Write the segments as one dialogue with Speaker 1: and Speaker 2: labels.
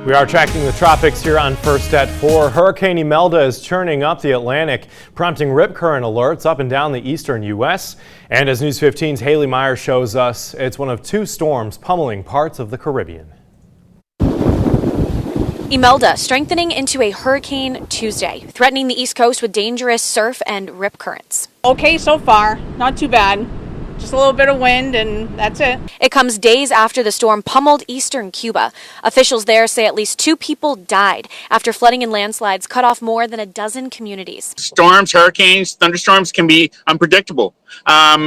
Speaker 1: We are tracking the tropics here on First at 4. Hurricane Imelda is churning up the Atlantic, prompting rip current alerts up and down the eastern U.S. And as News 15's Haley Meyer shows us, it's one of two storms pummeling parts of the Caribbean.
Speaker 2: Imelda strengthening into a hurricane Tuesday, threatening the East Coast with dangerous surf and rip currents.
Speaker 3: Okay so far, not too bad. Just a little bit of wind and that's it.
Speaker 2: It comes days after the storm pummeled eastern Cuba. Officials there say at least 2 people died after flooding and landslides cut off more than a dozen communities.
Speaker 4: Storms, hurricanes, thunderstorms can be unpredictable.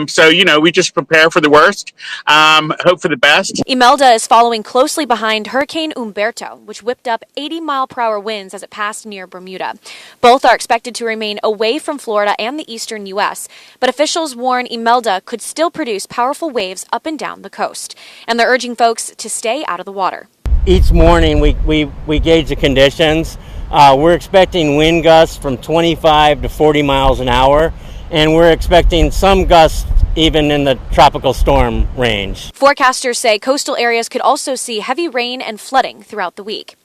Speaker 4: So, we just prepare for the worst, hope for the best.
Speaker 2: Imelda is following closely behind Hurricane Humberto, which whipped up 80-mile-per-hour winds as it passed near Bermuda. Both are expected to remain away from Florida and the eastern U.S., but officials warn Imelda could still produce powerful waves up and down the coast, and they're urging folks to stay out of the water.
Speaker 5: Each morning we gauge the conditions. We're expecting wind gusts from 25 to 40 miles an hour, and we're expecting some gusts even in the tropical storm range.
Speaker 2: Forecasters say coastal areas could also see heavy rain and flooding throughout the week.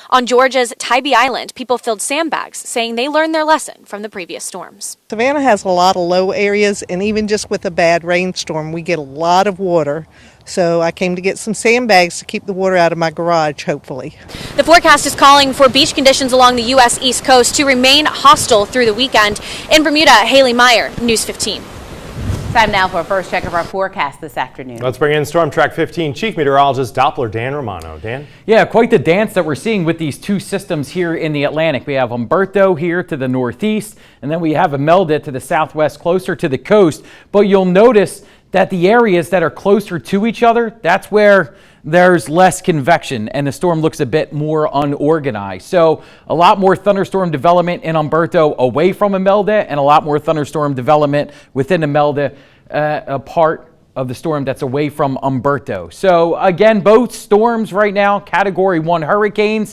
Speaker 2: On Georgia's Tybee Island, people filled sandbags, saying they learned their lesson from the previous storms.
Speaker 6: Savannah has a lot of low areas, and even just with a bad rainstorm, we get a lot of water. So I came to get some sandbags to keep the water out of my garage, hopefully.
Speaker 2: The forecast is calling for beach conditions along the U.S. East Coast to remain hostile through the weekend. In Bermuda, Haley Meyer, News 15.
Speaker 7: Time now for a first check of our forecast this afternoon.
Speaker 1: Let's bring in Storm Track 15 Chief Meteorologist Doppler Dan Romano. Dan?
Speaker 8: Yeah, quite the dance that we're seeing with these two systems here in the Atlantic. We have Humberto here to the northeast, and then we have Imelda to the southwest, closer to the coast. But you'll notice that the areas that are closer to each other, that's where there's less convection and the storm looks a bit more unorganized. So a lot more thunderstorm development in Humberto away from Imelda, and a lot more thunderstorm development within Imelda, a part of the storm that's away from Humberto. So again, both storms right now, Category 1 hurricanes.